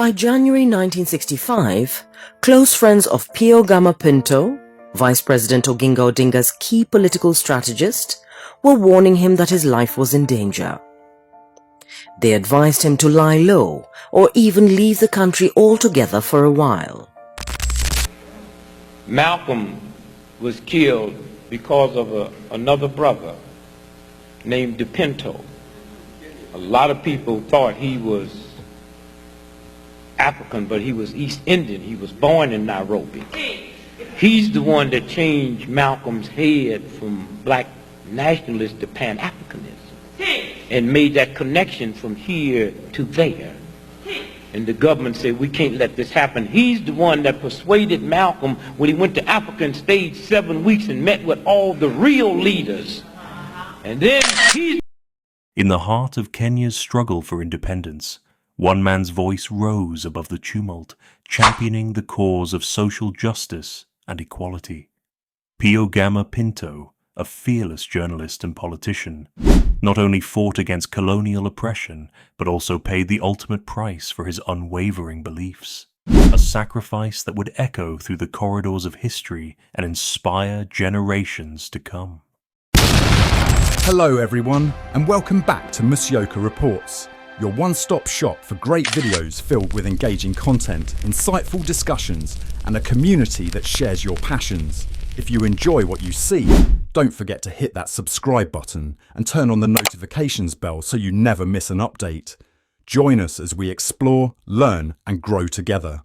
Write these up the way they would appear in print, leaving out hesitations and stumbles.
By January 1965, close friends of Pio Gama Pinto, Vice President Oginga Odinga's key political strategist, were warning him that his life was in danger. They advised him to lie low or even leave the country altogether for a while. Malcom was killed because of another brother named Pinto. A lot of people thought he was African, but he was East Indian. He was born in Nairobi. He's the one that changed Malcolm's head from black nationalist to Pan-Africanism and made that connection from here to there. And the government said, we can't let this happen. He's the one that persuaded Malcolm when he went to Africa and stayed 7 weeks and met with all the real leaders. And then he's... In the heart of Kenya's struggle for independence, one man's voice rose above the tumult, championing the cause of social justice and equality. Pio Gama Pinto, a fearless journalist and politician, not only fought against colonial oppression, but also paid the ultimate price for his unwavering beliefs. A sacrifice that would echo through the corridors of history and inspire generations to come. Hello everyone, and welcome back to Musyoka Reports, your one-stop shop for great videos filled with engaging content, insightful discussions, and a community that shares your passions. If you enjoy what you see, don't forget to hit that subscribe button and turn on the notifications bell so you never miss an update. Join us as we explore, learn, and grow together.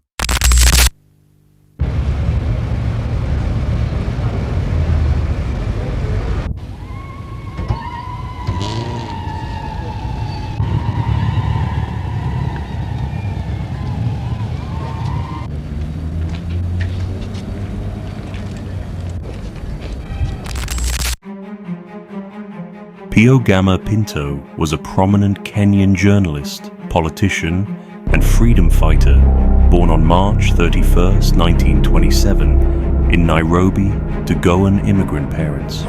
Pio Gama Pinto was a prominent Kenyan journalist, politician, and freedom fighter born on March 31, 1927, in Nairobi to Goan immigrant parents.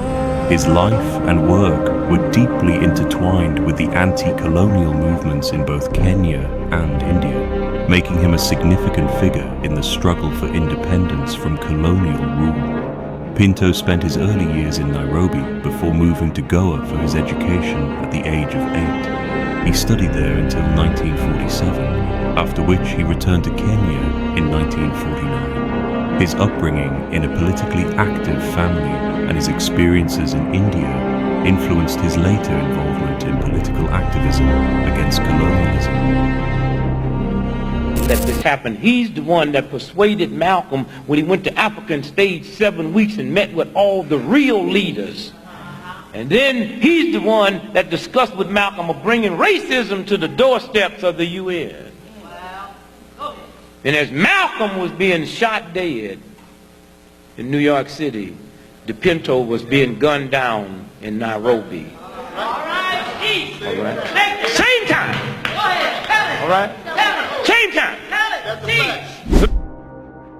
His life and work were deeply intertwined with the anti-colonial movements in both Kenya and India, making him a significant figure in the struggle for independence from colonial rule. Pinto spent his early years in Nairobi before moving to Goa for his education at the age of 8. He studied there until 1947, after which he returned to Kenya in 1949. His upbringing in a politically active family and his experiences in India influenced his later involvement in political activism against colonialism. That this happened. He's the one that persuaded Malcolm when he went to Africa and stayed 7 weeks and met with all the real leaders. And then he's the one that discussed with Malcolm of bringing racism to the doorsteps of the U.S. And as Malcolm was being shot dead in New York City, Pinto was being gunned down in Nairobi. All right. Same time. All right. Same time.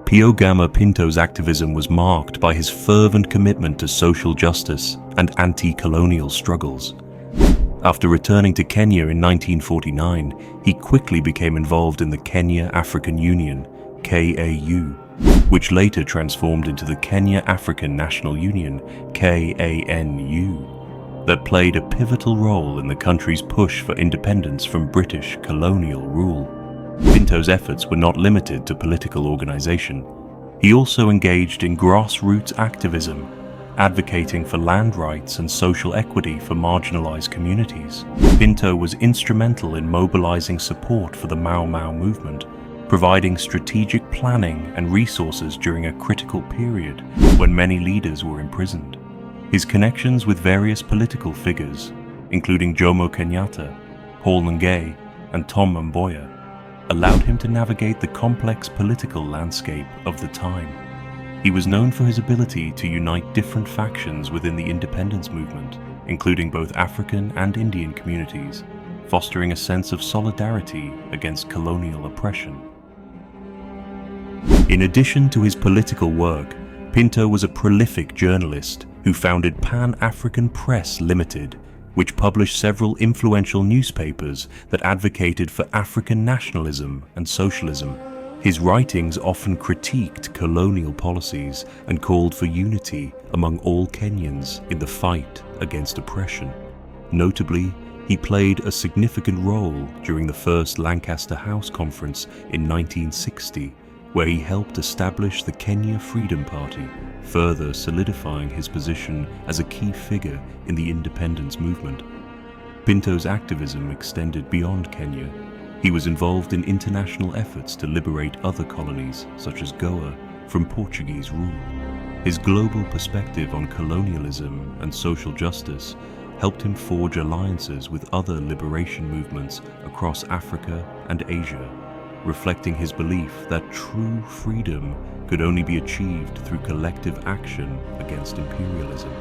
Pio Gama Pinto's activism was marked by his fervent commitment to social justice and anti-colonial struggles. After returning to Kenya in 1949, he quickly became involved in the Kenya African Union, KAU, which later transformed into the Kenya African National Union, KANU, that played a pivotal role in the country's push for independence from British colonial rule. Pinto's efforts were not limited to political organization. He also engaged in grassroots activism, advocating for land rights and social equity for marginalized communities. Pinto was instrumental in mobilizing support for the Mau Mau movement, providing strategic planning and resources during a critical period when many leaders were imprisoned. His connections with various political figures, including Jomo Kenyatta, Paul Ngei, and Tom Mboya, allowed him to navigate the complex political landscape of the time. He was known for his ability to unite different factions within the independence movement, including both African and Indian communities, fostering a sense of solidarity against colonial oppression. In addition to his political work, Pinto was a prolific journalist who founded Pan-African Press Limited, which published several influential newspapers that advocated for African nationalism and socialism. His writings often critiqued colonial policies and called for unity among all Kenyans in the fight against oppression. Notably, he played a significant role during the first Lancaster House Conference in 1960, where he helped establish the Kenya Freedom Party, further solidifying his position as a key figure in the independence movement. Pinto's activism extended beyond Kenya. He was involved in international efforts to liberate other colonies, such as Goa, from Portuguese rule. His global perspective on colonialism and social justice helped him forge alliances with other liberation movements across Africa and Asia, reflecting his belief that true freedom could only be achieved through collective action against imperialism.